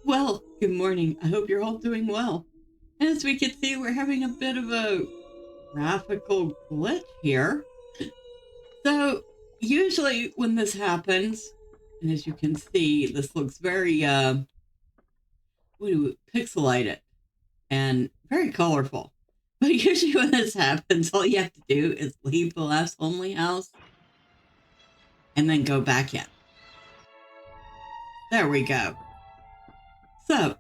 Well, good morning. I hope you're all doing well. As we can see, we're having a bit of a graphical glitch here. So, usually when this happens, and as you can see, this looks very pixelated and very colorful. But usually when this happens, all you have to do is leave the last homely house and then go back in. There we go. So,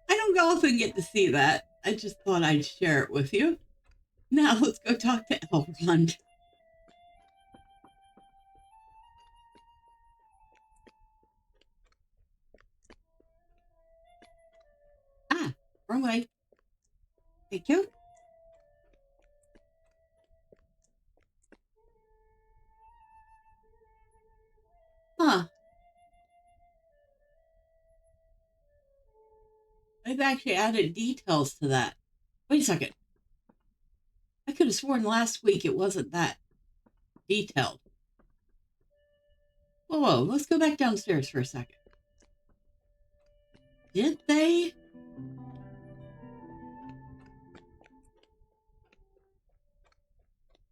I don't often get to see that. I just thought I'd share it with you. Now let's go talk to Elrond. Ah, wrong way. Thank you. Huh. I've actually added details to that. Wait a second. I could have sworn last week it wasn't that detailed. Whoa, let's go back downstairs for a second. Did they?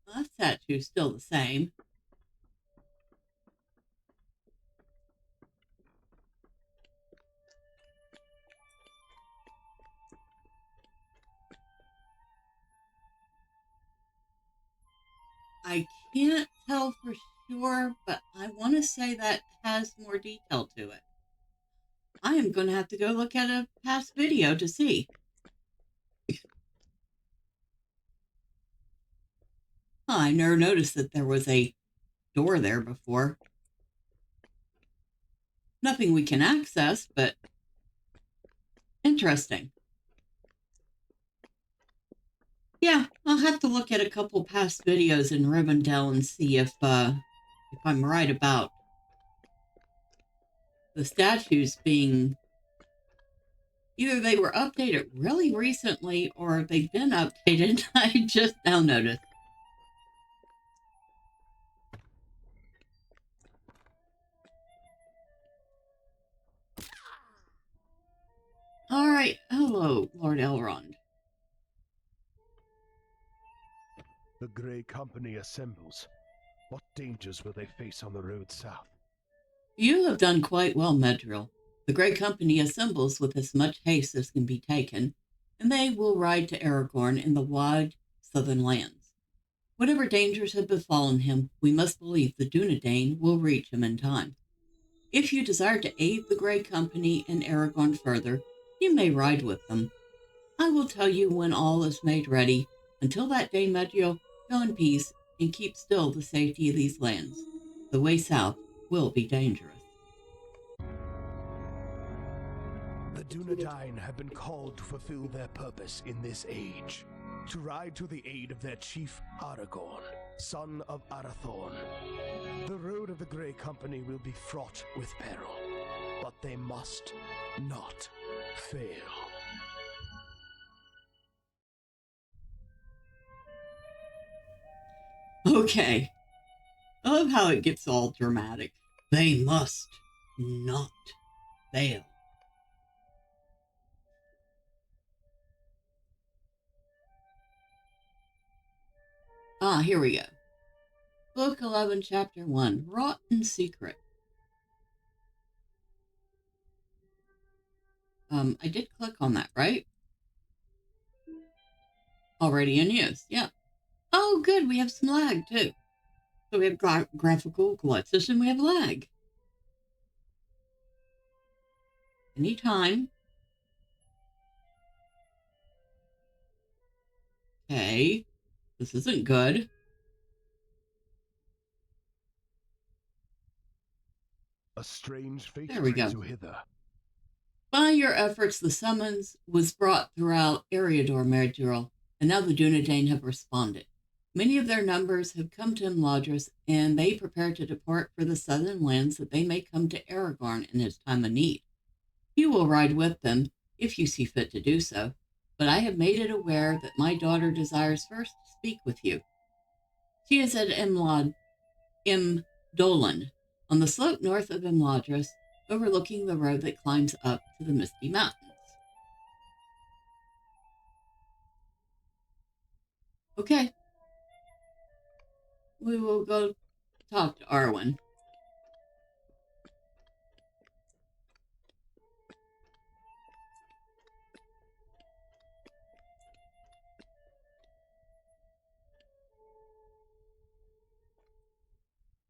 Well, that statue's still the same. I can't tell for sure, but I want to say that has more detail to it. I am going to have to go look at a past video to see. I never noticed that there was a door there before. Nothing we can access, but interesting. Yeah, I'll have to look at a couple past videos in Rivendell and see if I'm right about the statues being either they were updated really recently or they've been updated. I just now noticed. All right, hello, Lord Elrond. The Grey Company assembles. What dangers will they face on the road south? You have done quite well, Medril. The Grey Company assembles with as much haste as can be taken, and they will ride to Aragorn in the wide southern lands. Whatever dangers have befallen him, we must believe the Dunedain will reach him in time. If you desire to aid the Grey Company and Aragorn further, you may ride with them. I will tell you when all is made ready. Until that day, Medril, go in peace and keep still the safety of these lands. The way south will be dangerous. The Dunedain have been called to fulfill their purpose in this age. To ride to the aid of their chief Aragorn, son of Arathorn. The road of the Grey Company will be fraught with peril, but they must not fail. Okay. I love how it gets all dramatic. They must not fail. Ah, here we go. Book 11, Chapter 1, Wrought in Secret. I did click on that, right? Already in use, yeah. Oh, good, we have some lag, too. So we have graphical glitches and we have lag. Anytime. Okay, this isn't good. A strange fate There we brings go. you hither. By your efforts, the summons was brought throughout Eriador, Meriduril, and now the Dunedain have responded. Many of their numbers have come to Imladris, and they prepare to depart for the southern lands that they may come to Aragorn in his time of need. You will ride with them, if you see fit to do so, but I have made it aware that my daughter desires first to speak with you. She is at Imdolan, on the slope north of Imladris, overlooking the road that climbs up to the Misty Mountains. Okay, we will go talk to Arwen.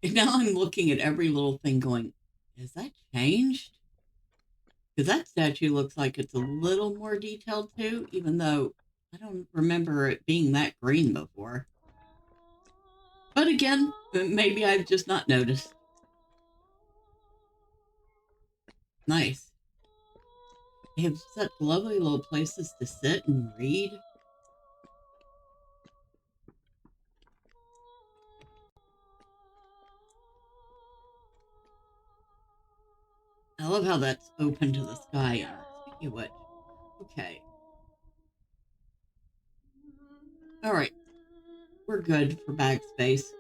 And now I'm looking at every little thing going, has that changed? Because that statue looks like it's a little more detailed too, even though I don't remember it being that green before. But again, maybe I've just not noticed. Nice. They have such lovely little places to sit and read. I love how that's open to the sky. Speaking of which, okay. All right. We're good for bag space.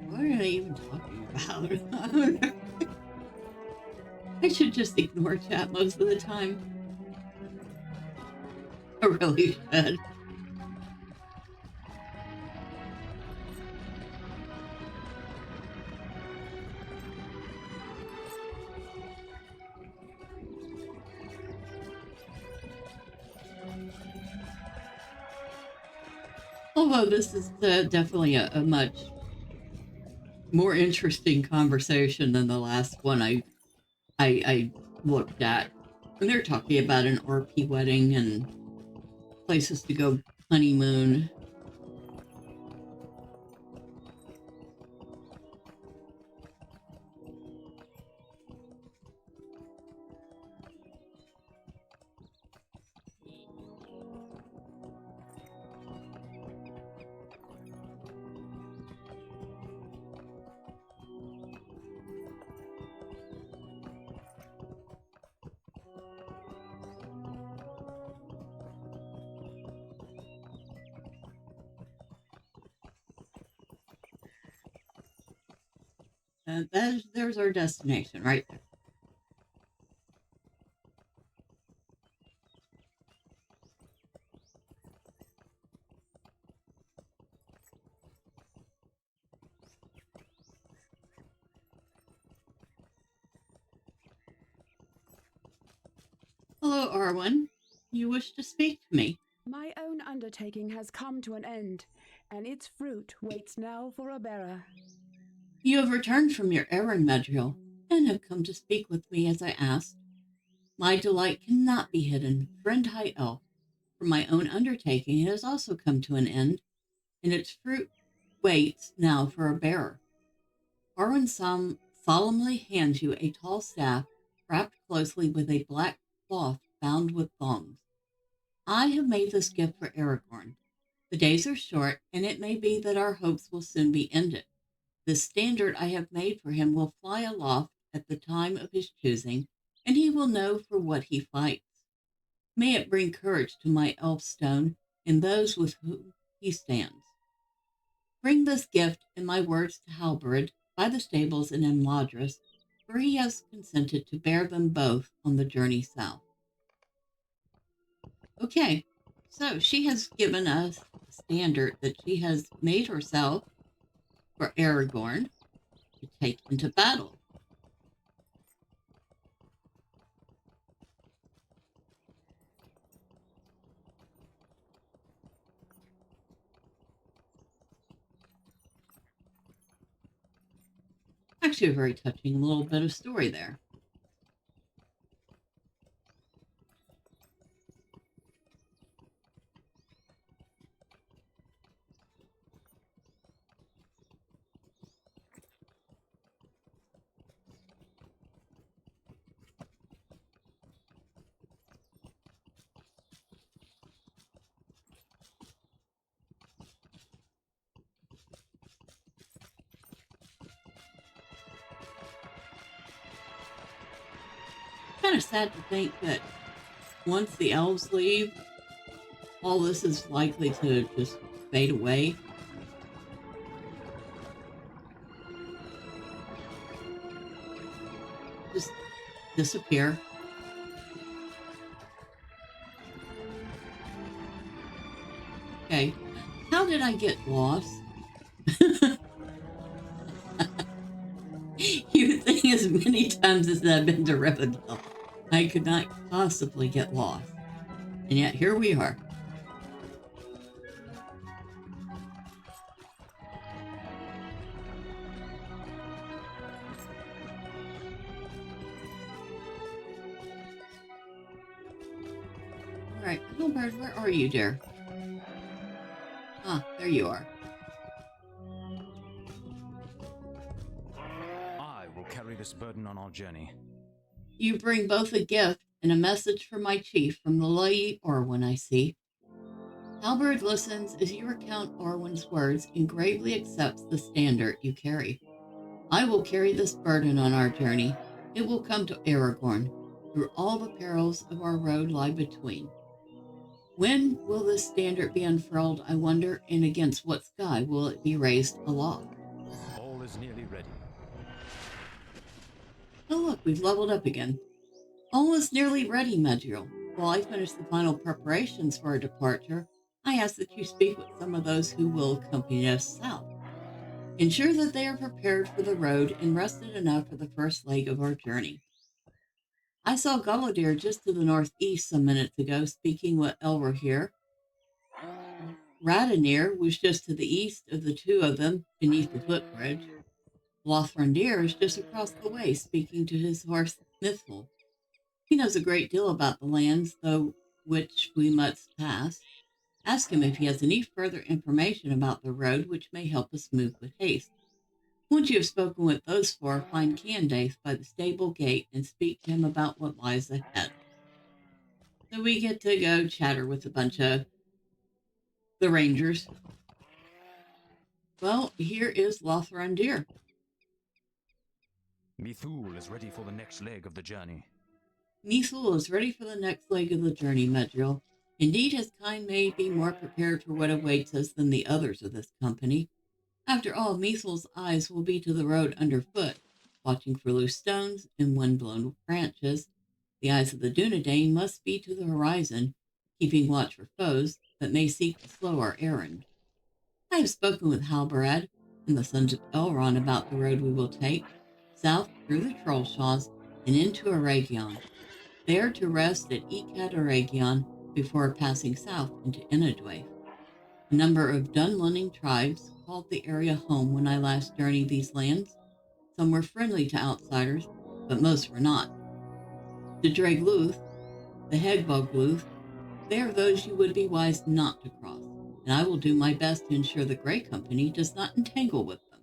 What are they even talking about? I should just ignore chat most of the time. I really should. Although this is definitely a much more interesting conversation than the last one I looked at. When they're talking about an RP wedding and places to go honeymoon. There's our destination right there. Hello, Arwen. You wish to speak to me? My own undertaking has come to an end, and its fruit waits now for a bearer. You have returned from your errand, Medriel, and have come to speak with me as I asked. My delight cannot be hidden, friend High Elf, for my own undertaking has also come to an end, and its fruit waits now for a bearer. Arwen solemnly hands you a tall staff wrapped closely with a black cloth bound with thongs. I have made this gift for Aragorn. The days are short, and it may be that our hopes will soon be ended. The standard I have made for him will fly aloft at the time of his choosing, and he will know for what he fights. May it bring courage to my elf stone and those with whom he stands. Bring this gift and my words to Halberd by the stables in Imladris, for he has consented to bear them both on the journey south. Okay, so she has given us a standard that she has made herself for Aragorn to take into battle. Actually, a very touching little bit of story there. kind of sad to think that once the elves leave, all this is likely to just fade away. Just disappear. Okay. How did I get lost? You think as many times as I've been to Rivendell, I could not possibly get lost. And yet here we are. All right, Hilbert, where are you, dear? Ah, there you are. I will carry this burden on our journey. You bring both a gift and a message for my chief from the Lady Arwen, I see. Halberd listens as you recount Arwen's words and gravely accepts the standard you carry. I will carry this burden on our journey. It will come to Aragorn. Through all the perils of our road lie between. When will this standard be unfurled, I wonder, and against what sky will it be raised aloft? All is nearly ready. Oh, look, we've leveled up again. All is nearly ready, Medriel. While I finish the final preparations for our departure, I ask that you speak with some of those who will accompany us south. Ensure that they are prepared for the road and rested enough for the first leg of our journey. I saw Galadir just to the northeast some minutes ago speaking with Elra here. Radonir was just to the east of the two of them beneath the footbridge. Lothrandir is just across the way speaking to his horse Mithil. He knows a great deal about the lands, though which we must pass. Ask him if he has any further information about the road which may help us move with haste. Once you have spoken with those four, find Candace by the stable gate and speak to him about what lies ahead. So we get to go chatter with a bunch of the rangers. Well, here is Lothrandir. Mithul is ready for the next leg of the journey. Mithul is ready for the next leg of the journey, Medriel. Indeed, his kind may be more prepared for what awaits us than the others of this company. After all, Mithul's eyes will be to the road underfoot, watching for loose stones and wind-blown branches. The eyes of the Dunedain must be to the horizon, keeping watch for foes that may seek to slow our errand. I have spoken with Halbarad and the sons of Elrond about the road we will take, south through the Trollshaws and into Aragion, there to rest at Ekad Aragion before passing south into Enadwaith. A number of Dunlunning tribes called the area home when I last journeyed these lands. Some were friendly to outsiders, but most were not. The Dragluth, the Hegbogluth, they are those you would be wise not to cross, and I will do my best to ensure the Grey Company does not entangle with them.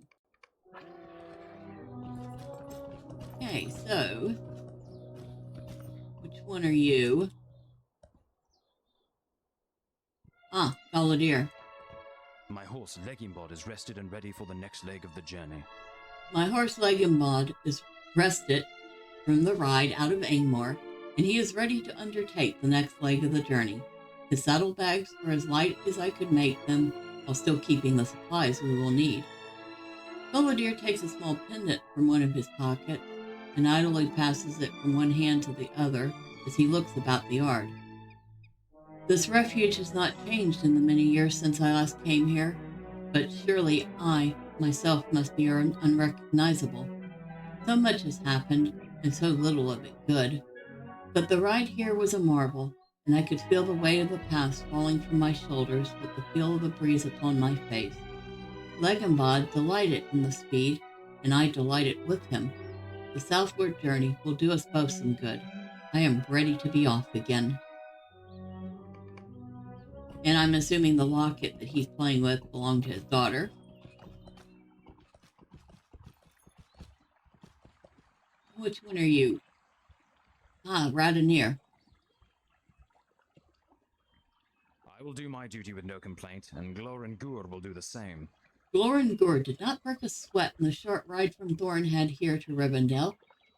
Okay, so, which one are you? Ah, Galadir. My horse Legimbod is rested and ready for the next leg of the journey. My horse Legimbod is rested from the ride out of Angmar, and he is ready to undertake the next leg of the journey. His saddlebags are as light as I could make them, while still keeping the supplies we will need. Galadir takes a small pendant from one of his pockets and idly passes it from one hand to the other as he looks about the yard. This refuge has not changed in the many years since I last came here, but surely I, myself, must be unrecognizable. So much has happened, and so little of it good. But the ride here was a marvel, and I could feel the weight of the past falling from my shoulders with the feel of the breeze upon my face. Legimbod delighted in the speed, and I delighted with him. The southward journey will do us both some good. I am ready to be off again. And I'm assuming the locket that he's playing with belonged to his daughter. Which one are you? Ah, Radonir. I will do my duty with no complaint, and Glor and Gur will do the same. Glor and Gur did not break a sweat in the short ride from Thornhead here to Rivendell.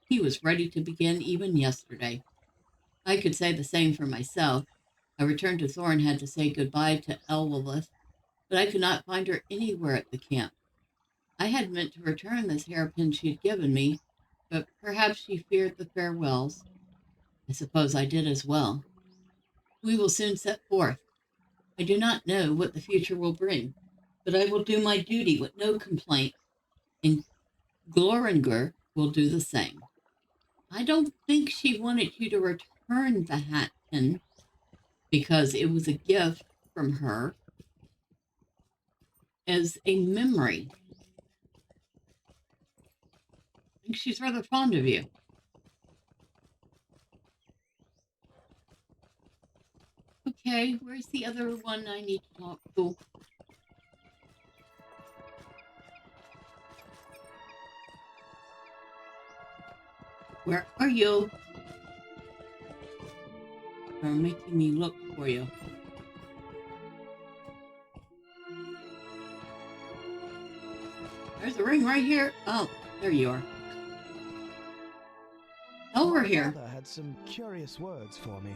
He was ready to begin even yesterday. I could say the same for myself. I returned to Thornhead to say goodbye to Elwolith, but I could not find her anywhere at the camp. I had meant to return this hairpin she had given me, but perhaps she feared the farewells. I suppose I did as well. We will soon set forth. I do not know what the future will bring, but I will do my duty with no complaint, and Gloringer will do the same. I don't think she wanted you to return the hat pin because it was a gift from her as a memory. I think she's rather fond of you. Okay, where's the other one I need to talk to? Where are you? You're making me look for you. There's a ring right here. Oh, there you are. Over here. My father had some curious words for me.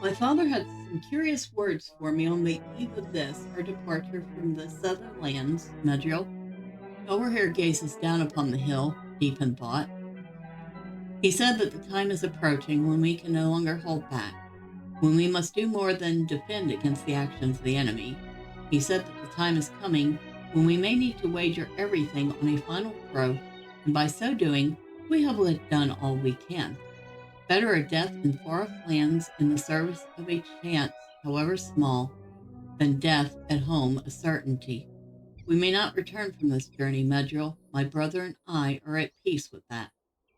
My father had some curious words for me on the eve of this, our departure from the southern lands, Medriel. Over here gazes down upon the hill, deep in thought. He said that the time is approaching when we can no longer hold back, when we must do more than defend against the actions of the enemy. He said that the time is coming when we may need to wager everything on a final throw, and by so doing, we have done all we can. Better a death in far-off lands in the service of a chance, however small, than death at home a certainty. We may not return from this journey, Medriel. My brother and I are at peace with that.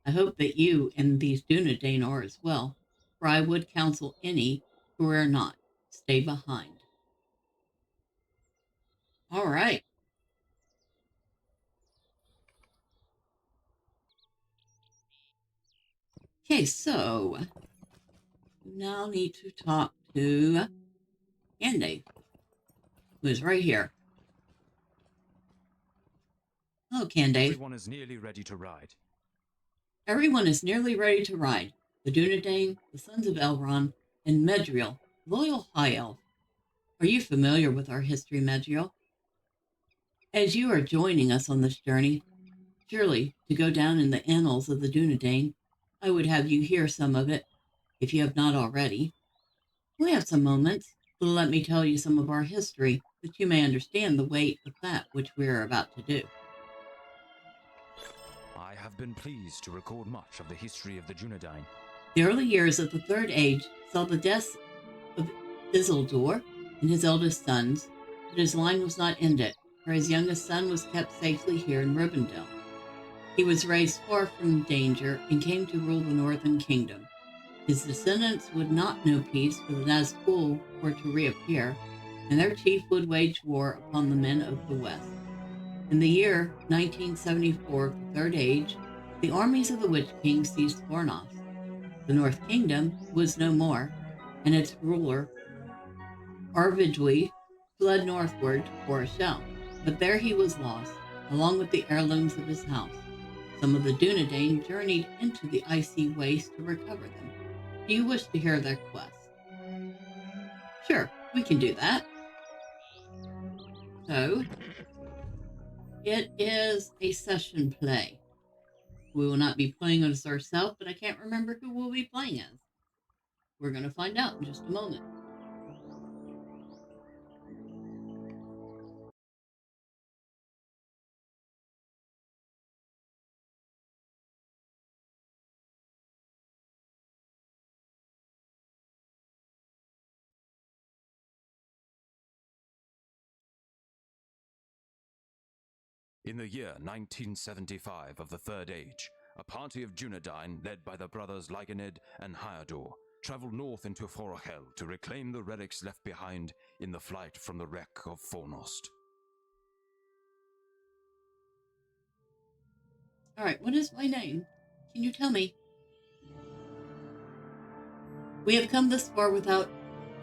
I hope that you and these Dunedain are as well, for I would counsel any who are not, stay behind. All right. Okay, so you now need to talk to Andy, who is right here. Oh, Candave. Everyone is nearly ready to ride. Everyone is nearly ready to ride. The Dunedain, the sons of Elrond, and Medriel, loyal high elf. Are you familiar with our history, Medriel? As you are joining us on this journey, surely to go down in the annals of the Dunedain, I would have you hear some of it, if you have not already. We have some moments, but let me tell you some of our history, that you may understand the weight of that which we are about to do. I have been pleased to record much of the history of the Dunedain. The early years of the Third Age saw the deaths of Isildur and his eldest sons, but his line was not ended, for his youngest son was kept safely here in Rivendell. He was raised far from danger and came to rule the Northern Kingdom. His descendants would not know peace for the Nazgul were to reappear, and their chief would wage war upon the men of the West. In the year 1974 of the Third Age, the armies of the Witch King seized Fornos. The North Kingdom was no more, and its ruler, Arvidui, fled northward to Foreshell, but there he was lost, along with the heirlooms of his house. Some of the Dunedain journeyed into the icy waste to recover them. Do you wish to hear their quest? Sure, we can do that. So, it is a session play. We will not be playing as ourselves, but I can't remember who we'll be playing as. We're going to find out in just a moment. In the year 1975 of the Third Age, a party of Dunedain, led by the brothers Lyganid and Hyador, traveled north into Forochel to reclaim the relics left behind in the flight from the wreck of Fornost. All right, what is my name? Can you tell me? We have come this far without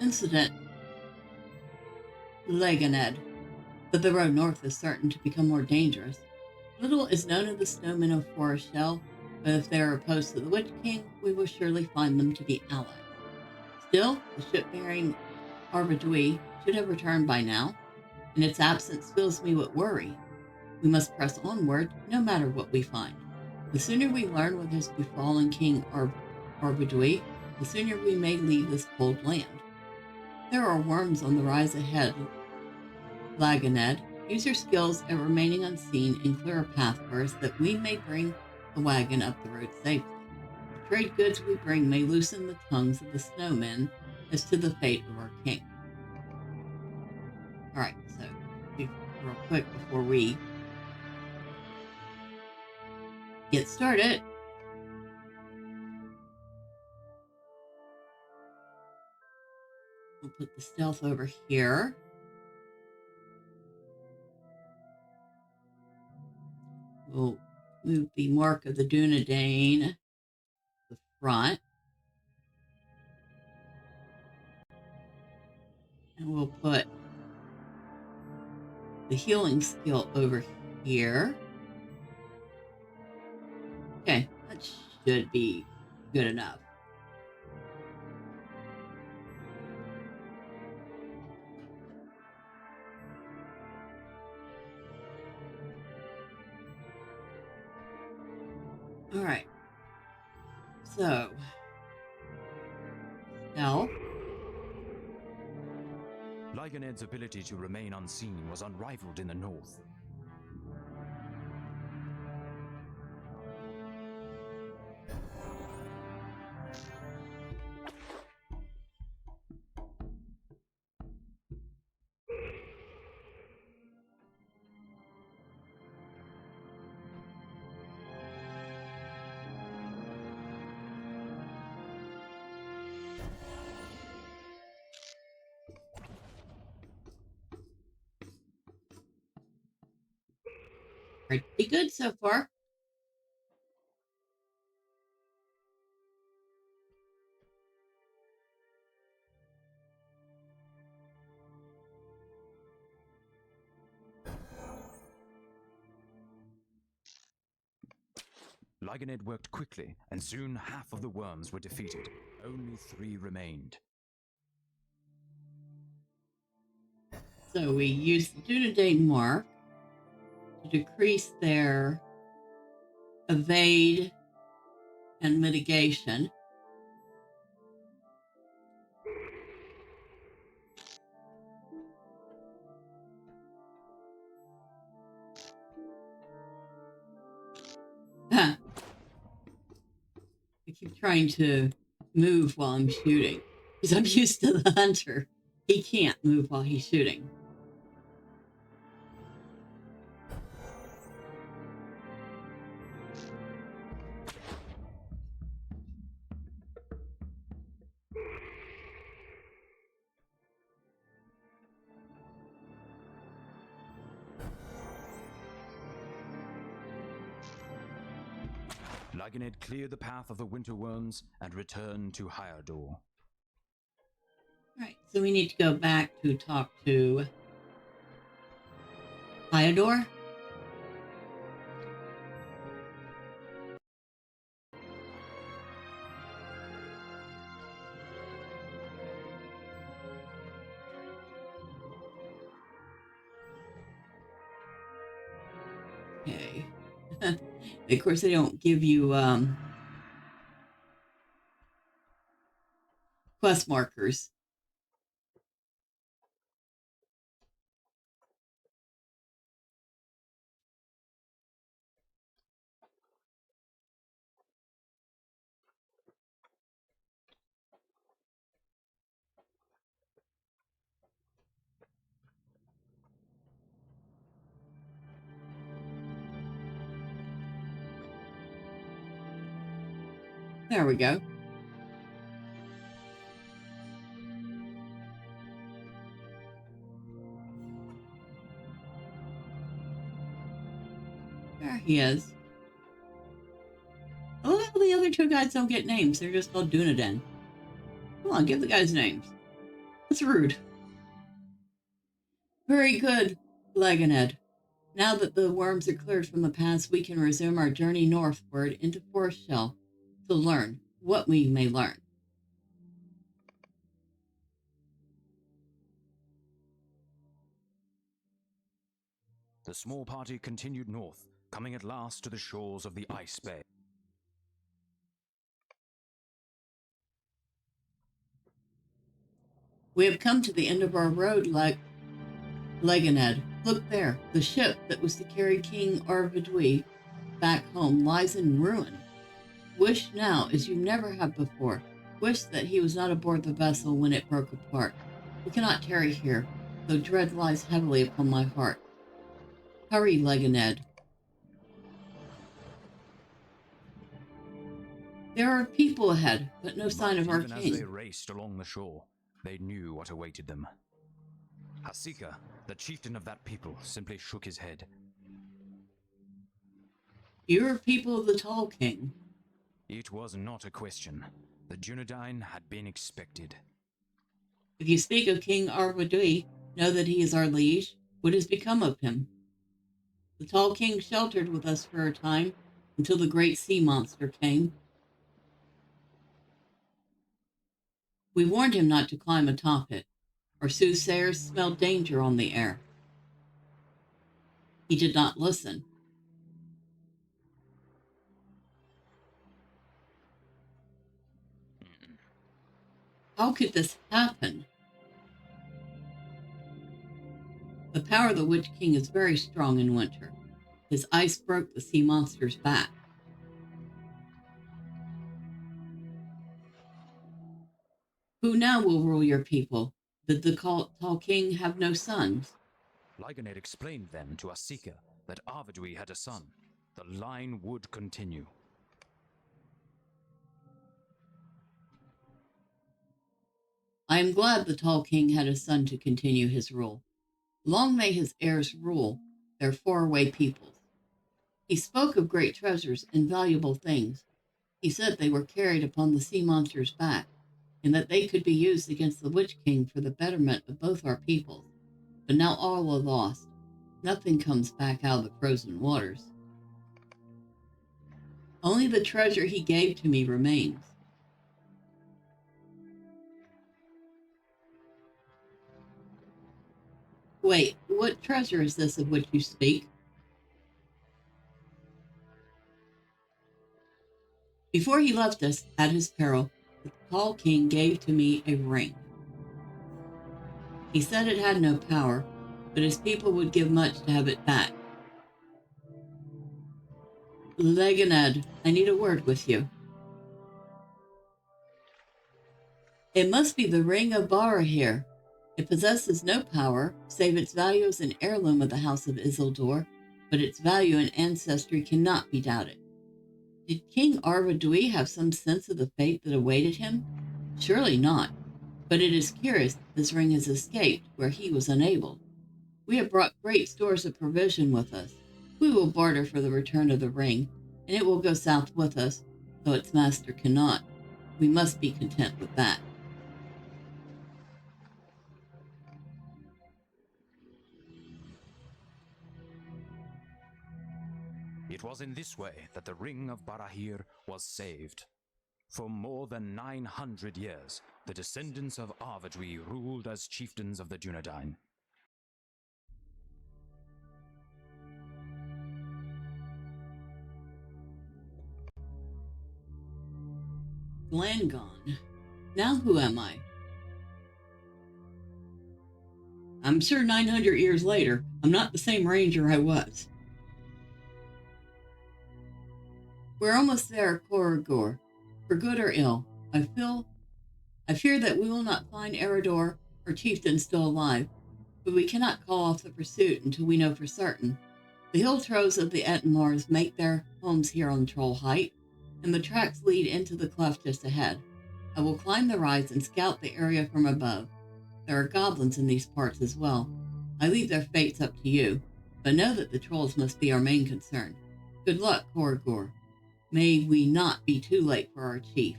incident, Lyganid, but the road north is certain to become more dangerous. Little is known of the snowmen of Foreshell, But if they are opposed to the Witch King, we will surely find them to be allies. Still, the ship bearing Arbadui should have returned by now, and its absence fills me with worry. We must press onward, no matter what we find. The sooner we learn what has befallen King Arbadui, the sooner we may leave this cold land. There are worms on the rise ahead, Laganed. Use your skills at remaining unseen and clear a path for us that we may bring the wagon up the road safely. The trade goods we bring may loosen the tongues of the snowmen as to the fate of our king. All right, so real quick before we get started, we'll put the stealth over here. We'll move the mark of the Dunedain to the front. And we'll put the healing skill over here. Okay, that should be good enough. All right. So, stealth. Lyganed's ability to remain unseen was unrivaled in the north. Pretty good so far. Lyganed worked quickly, and soon half of the worms were defeated. Only 3 remained. So we use the Dunedain mark to decrease their evade and mitigation. I keep trying to move while I'm shooting because I'm used to the hunter. He can't move while he's shooting. Lyganed cleared the path of the winter worms and returned to Hyardor. All right, so we need to go back to talk to Hyardor. Okay. Of course, they don't give you quest markers. There we go. There he is. I love how the other 2 guys don't get names. They're just called Dunedain. Come on, give the guys names. That's rude. Very good, Laganed. Now that the worms are cleared from the paths, we can resume our journey northward into Forest Shell to learn what we may learn. The small party continued north, coming at last to the shores of the Ice Bay. We have come to the end of our road, Leganed. Look there, the ship that was to carry King Arvedui back home lies in ruin. Wish now, as you never have before, wish that he was not aboard the vessel when it broke apart. We cannot tarry here, though dread lies heavily upon my heart. Hurry, Leganed. There are people ahead, but no sign of our Even as king. they raced along the shore, they knew what awaited them. Hasika, the chieftain of that people, simply shook his head. You are people of the Tall King. It was not a question. The Dunedain had been expected. If you speak of King Arvedui, know that he is our liege. What has become of him? The Tall King sheltered with us for a time until the great sea monster came. We warned him not to climb atop it. Our soothsayers smelled danger on the air. He did not listen. How could this happen? The power of the Witch King is very strong in winter. His ice broke the sea monster's back. Who now will rule your people? Did the Tall King have no sons? Lyganet explained then to Hasika that Arvedui had a son. The line would continue. I am glad the Tall King had a son to continue his rule. Long may his heirs rule their faraway peoples. He spoke of great treasures and valuable things. He said they were carried upon the sea monster's back, and that they could be used against the Witch King for the betterment of both our peoples. But now all are lost. Nothing comes back out of the frozen waters. Only the treasure he gave to me remains. Wait, what treasure is this of which you speak? Before he left us, at his peril, the Tall King gave to me a ring. He said it had no power, but his people would give much to have it back. Leganed, I need a word with you. It must be the ring of Barahir. It possesses no power, save its value as an heirloom of the House of Isildur, but its value and ancestry cannot be doubted. Did King Arvedui have some sense of the fate that awaited him? Surely not, but it is curious that this ring has escaped where he was unable. We have brought great stores of provision with us. We will barter for the return of the ring, and it will go south with us, though its master cannot. We must be content with that. It was in this way that the Ring of Barahir was saved. For more than 900 years, the descendants of Arvedui ruled as chieftains of the Dunedain. Land gone. Now who am I? I'm sure 900 years later, I'm not the same ranger I was. We're almost there, Corridor. For good or ill, I fear that we will not find Eredor or chieftain still alive, but we cannot call off the pursuit until we know for certain. The hill trolls of the Ettenmars make their homes here on Troll Height, and the tracks lead into the cleft just ahead. I will climb the rise and scout the area from above. There are goblins in these parts as well. I leave their fates up to you, but know that the trolls must be our main concern. Good luck, Corridor. May we not be too late for our chief.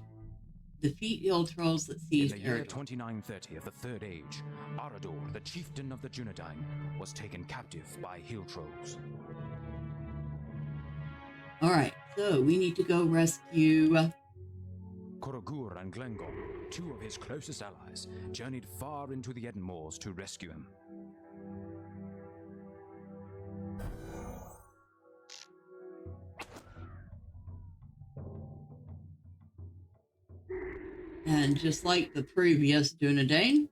defeat hill trolls that In seized the year Eredor. 2930 of the Third Age, Arador, the chieftain of the Dunedain, was taken captive by hill trolls. Alright, so we need to go rescue... Korogur and Glengon, two of his closest allies, journeyed far into the Eden Moors to rescue him. And just like the previous Dunedain,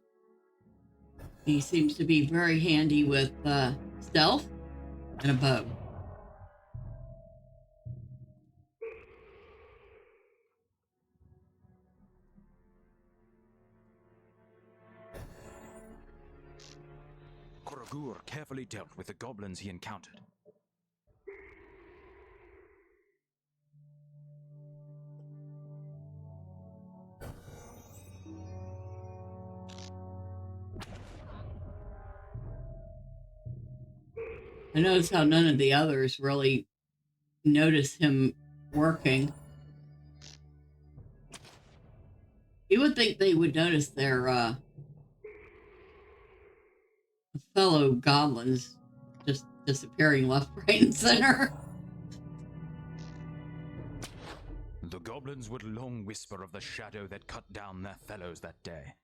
he seems to be very handy with stealth and a bow. Korogur carefully dealt with the goblins he encountered. I notice how none of the others really notice him working. You would think they would notice their fellow goblins just disappearing left, right, and center. The goblins would long whisper of the shadow that cut down their fellows that day.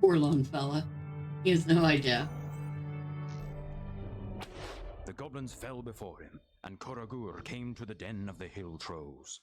Poor lone fella. He has no idea. The goblins fell before him, and Korogur came to the den of the hill trolls.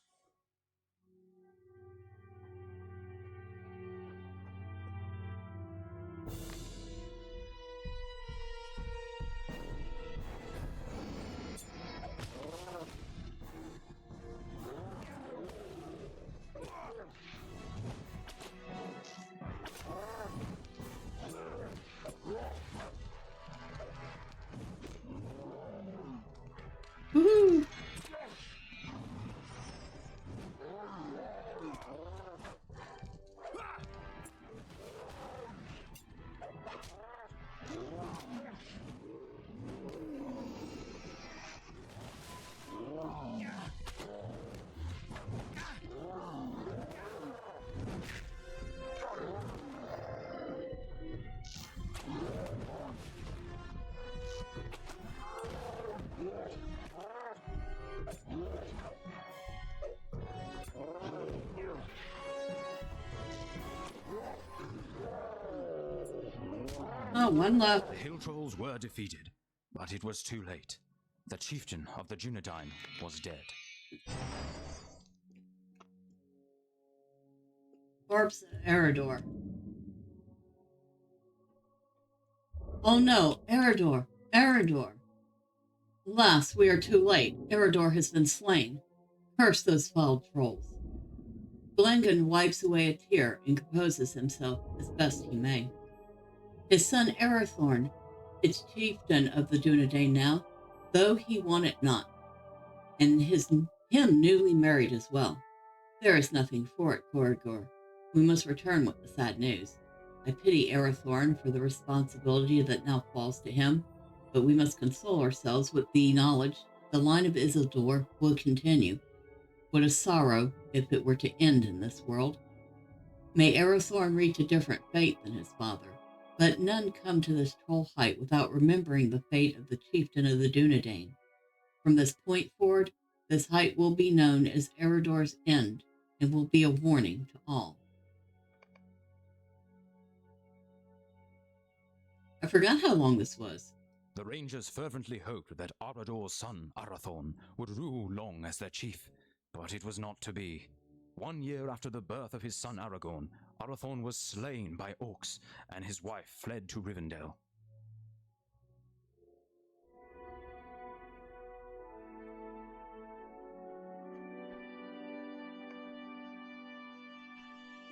Woohoo! Oh, one left. The hill trolls were defeated, but it was too late. The chieftain of the Dunedain was dead. Corpse of Eredor. Oh no, Eredor! Eredor! Alas, we are too late. Eredor has been slain. Curse those foul trolls. Glengon wipes away a tear and composes himself as best he may. His son Arathorn is chieftain of the Dunedain now, though he want it not, and him newly married as well. There is nothing for it, Corridor. We must return with the sad news. I pity Arathorn for the responsibility that now falls to him, but we must console ourselves with the knowledge the line of Isildur will continue. What a sorrow if it were to end in this world. May Arathorn reach a different fate than his father. Let none come to this troll height without remembering the fate of the chieftain of the Dunedain. From this point forward, this height will be known as Eredor's End and will be a warning to all. I forgot how long this was. The rangers fervently hoped that Arador's son, Arathorn, would rule long as their chief, but it was not to be. 1 year after the birth of his son Aragorn, Arathorn was slain by orcs, and his wife fled to Rivendell.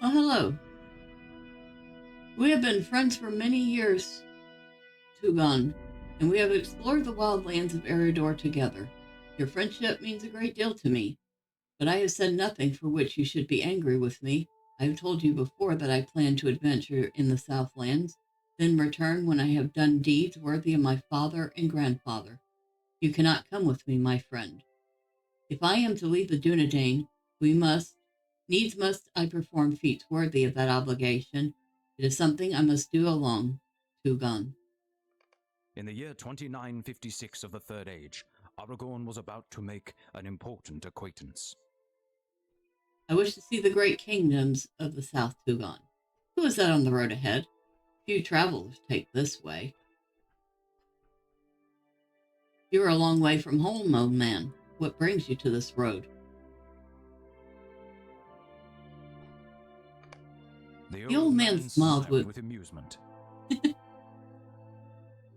Well, hello. We have been friends for many years, Tugon, and we have explored the wild lands of Eredor together. Your friendship means a great deal to me, but I have said nothing for which you should be angry with me. I have told you before that I plan to adventure in the Southlands, then return when I have done deeds worthy of my father and grandfather. You cannot come with me, my friend. If I am to leave the Dunedain, needs must I perform feats worthy of that obligation. It is something I must do alone, Tugon. In the year 2956 of the Third Age, Aragorn was about to make an important acquaintance. I wish to see the great kingdoms of the South, Tugon. Who is that on the road ahead? Few travelers take this way. You are a long way from home, old man. What brings you to this road? The old man smiled with amusement.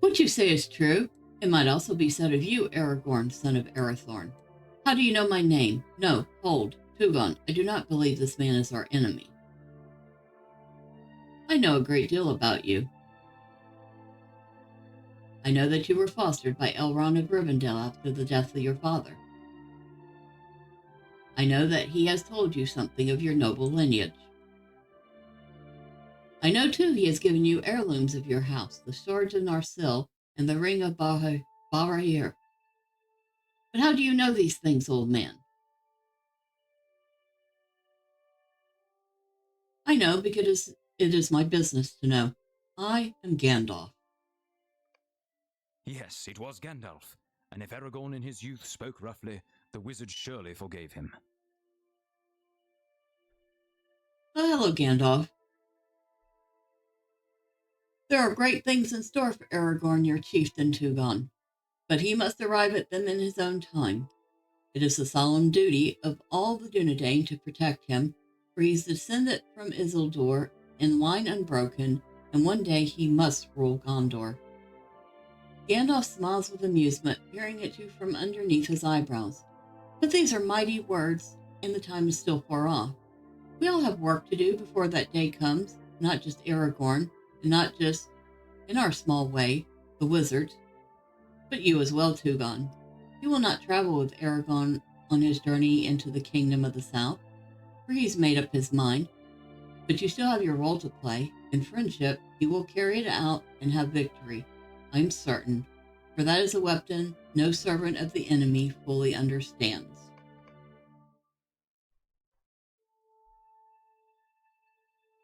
What you say is true. It might also be said of you, Aragorn, son of Arathorn. How do you know my name? No, hold. Tugon, I do not believe this man is our enemy. I know a great deal about you. I know that you were fostered by Elrond of Rivendell after the death of your father. I know that he has told you something of your noble lineage. I know, too, he has given you heirlooms of your house, the sword of Narsil and the ring of Barahir. But how do you know these things, old man? I know because it is my business to know. I am Gandalf. Yes, it was Gandalf, and if Aragorn in his youth spoke roughly, the wizard surely forgave him. Oh, hello, Gandalf. There are great things in store for Aragorn, your chieftain, Tugon, but he must arrive at them in his own time. It is the solemn duty of all the Dunedain to protect him, for he is descended from Isildur in line unbroken, and one day he must rule Gondor. Gandalf smiles with amusement, peering at you from underneath his eyebrows. But these are mighty words, and the time is still far off. We all have work to do before that day comes, not just Aragorn, and not just, in our small way, the wizards, but you as well, Tugon. You will not travel with Aragorn on his journey into the kingdom of the south, for he's made up his mind. But you still have your role to play. In friendship, you will carry it out and have victory. I'm certain, for that is a weapon no servant of the enemy fully understands.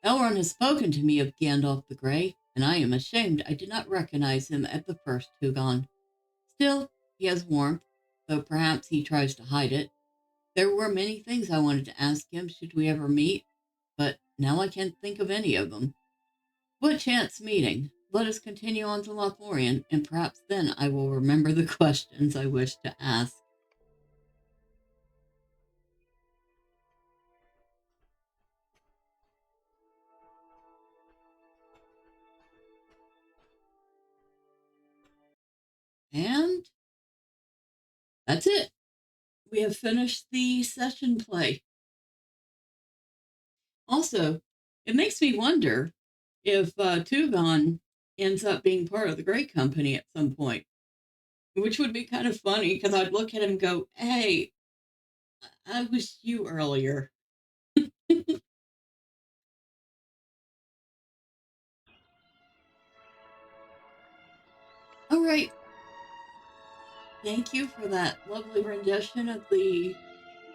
Elrond has spoken to me of Gandalf the Grey, and I am ashamed I did not recognize him at the first, Tugon. Still, he has warmth, though perhaps he tries to hide it. There were many things I wanted to ask him should we ever meet, but now I can't think of any of them. What chance meeting? Let us continue on to Lothlorien, and perhaps then I will remember the questions I wish to ask. And that's it. We have finished the session play. Also, it makes me wonder if Tugon ends up being part of the Great Company at some point, which would be kind of funny because I'd look at him and go, hey, I was you earlier. All right. Thank you for that lovely rendition of the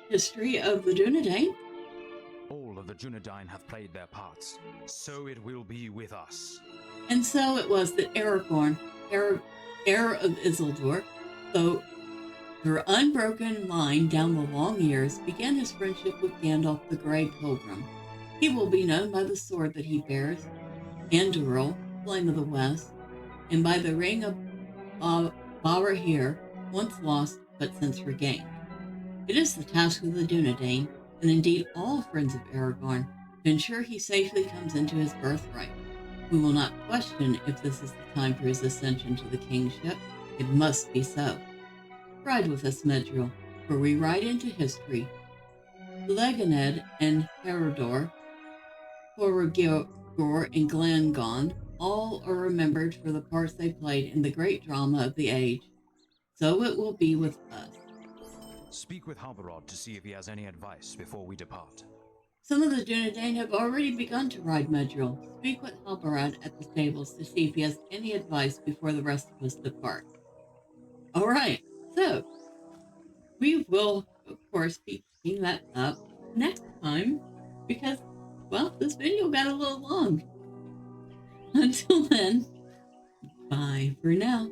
history of the Dunedain. All of the Dunedain have played their parts, so it will be with us. And so it was that Aragorn, heir of Isildur, though through unbroken line down the long years, began his friendship with Gandalf the Grey Pilgrim. He will be known by the sword that he bears, Andúril, Flame of the West, and by the ring of Barahir, once lost but since regained. It is the task of the Dunedain, and indeed all friends of Aragorn, to ensure he safely comes into his birthright. We will not question if this is the time for his ascension to the kingship. It must be so. Ride with us, Medril, for we ride into history. Leganed and Herodor Borogor, and Glengon, all are remembered for the parts they played in the great drama of the age. So it will be with us. Speak with Halbarad to see if he has any advice before we depart. Some of the Dunedain have already begun to ride Medril. Speak with Halbarad at the stables to see if he has any advice before the rest of us depart. All right, so we will, of course, be picking that up next time because, well, this video got a little long. Until then, bye for now.